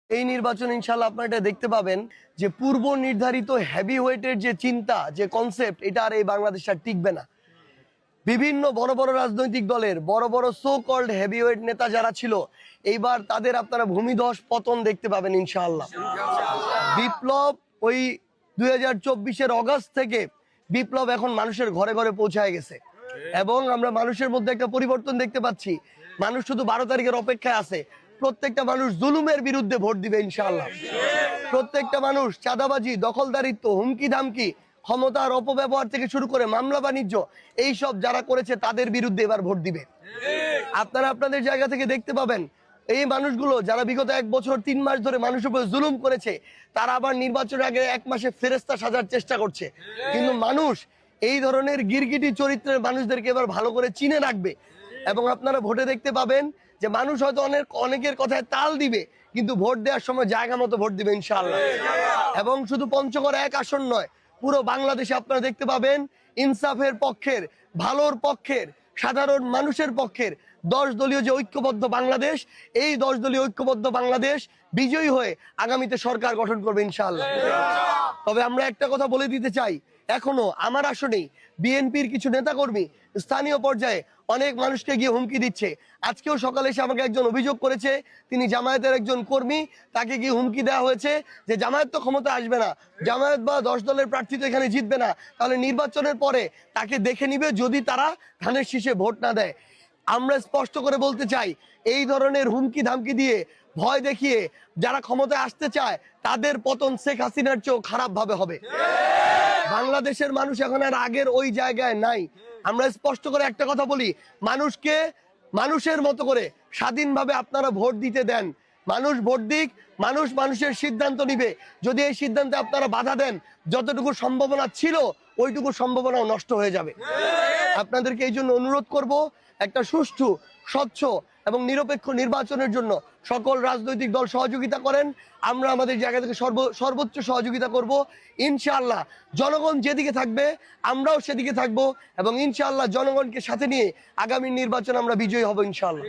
এই নির্বাচন ইনশাল্লাহ আপনারা এটা দেখতে পাবেন যে পূর্ব নির্ধারিত হেভি ওয়েটের যে চিন্তা, যে কনসেপ্ট, এটা আর এই বাংলাদেশ আর টিকবে না। বিভিন্ন বড় বড় রাজনৈতিক দলের বড় বড় সো কল্ড হেভিওয়েট নেতা যারা ছিল, এইবার তাদের আপনারা ভূমিধস পতন দেখতে পাবেন ইনশাআল্লাহ। বিপ্লব ওই 2024-এর অগাস্ট থেকে বিপ্লব এখন মানুষের ঘরে ঘরে পৌঁছায় গেছে এবং আমরা মানুষের মধ্যে একটা পরিবর্তন দেখতে পাচ্ছি। মানুষ শুধু 12 তারিখের অপেক্ষায় আছে। প্রত্যেকটা মানুষ জুলুমের বিরুদ্ধে ভোট দিবে ইনশাআল্লাহ। প্রত্যেকটা মানুষ চাঁদাবাজি, দখলদারিত্ব, হুমকি ধামকি, ক্ষমতার অপব্যবহার থেকে শুরু করে মামলা বাণিজ্য, এইসব যারা করেছে তাদের বিরুদ্ধে এবার ভোট দিবে। আপনারা আপনাদের জায়গা থেকে দেখতে পাবেন এই মানুষগুলো যারা বিগত 1 বছর 3 মাস ধরে মানুষের উপর জুলুম করেছে, তারা আবার নির্বাচনের আগে 1 মাসে ফেরেস্তা সাজার চেষ্টা করছে। কিন্তু মানুষ এই ধরনের গিরগিটি চরিত্রের মানুষদেরকে এবার ভালো করে চিনে রাখবে এবং আপনারা ভোটে দেখতে পাবেন যে মানুষ হয়তো অনেকের কথায় তাল দিবে, কিন্তু ভোট দেওয়ার সময় জায়গা মতো ভোট দিবে ইনশাআল্লাহ। এবং শুধু পঞ্চগড় 1 আসন নয়, পুরো বাংলাদেশে আপনারা দেখতে পাবেন ইনসাফের পক্ষের, ভালোর পক্ষের, সাধারণ মানুষের পক্ষের 10 দলীয় যে ঐক্যবদ্ধ বাংলাদেশ, এই 10 দলীয় ঐক্যবদ্ধ বাংলাদেশ বিজয়ী হয়ে আগামীতে সরকার গঠন করবে ইনশাআল্লাহ। তবে আমরা একটা কথা বলে দিতে চাই, এখনো আমার আসনেই বিএনপির কিছু নেতাকর্মী স্থানীয় পর্যায়ে অনেক মানুষকে গিয়ে হুমকি দিচ্ছে। আজকেও সকালে এসে আমাকে একজন অভিযোগ করেছে, তিনি জামায়াতের একজন কর্মী, তাকে গিয়ে হুমকি দেওয়া হয়েছে যে জামায়াত তো ক্ষমতা আসবে না, জামায়াত বা 10 দলের প্রার্থী তো এখানে জিতবে না, তাহলে নির্বাচনের পরে তাকে দেখে নিবে যদি তারা ধানের শীষে ভোট না দেয়। আমরা স্পষ্ট করে বলতে চাই, এই ধরনের হুমকি ধামকি দিয়ে, ভয় দেখিয়ে যারা ক্ষমতায় আসতে চায়, তাদের পতন শেখ হাসিনার চেয়েও খারাপ ভাবে হবে। বাংলাদেশের মানুষ এখন আর আগের ওই জায়গায় নাই। আমরা স্পষ্ট করে একটা কথা বলি, মানুষকে মানুষের মতো করে স্বাধীনভাবে আপনারা ভোট দিতে দেন। মানুষ ভোট দিক, মানুষ মানুষের সিদ্ধান্ত নিবে। যদি এই সিদ্ধান্তে আপনারা বাধা দেন, যতটুকু সম্ভাবনা ছিল ওইটুকু সম্ভাবনাও নষ্ট হয়ে যাবে। আপনাদেরকে এই জন্য অনুরোধ করব, একটা সুষ্ঠু, স্বচ্ছ এবং নিরপেক্ষ নির্বাচনের জন্য সকল রাজনৈতিক দল সহযোগিতা করেন। আমরা আমাদের জায়গা থেকে সর্বোচ্চ সহযোগিতা করব ইনশাআল্লাহ। জনগণ যেদিকে থাকবে আমরাও সেদিকে থাকব এবং ইনশাআল্লাহ জনগণকে সাথে নিয়ে আগামী নির্বাচন আমরা বিজয়ী হব ইনশাআল্লাহ।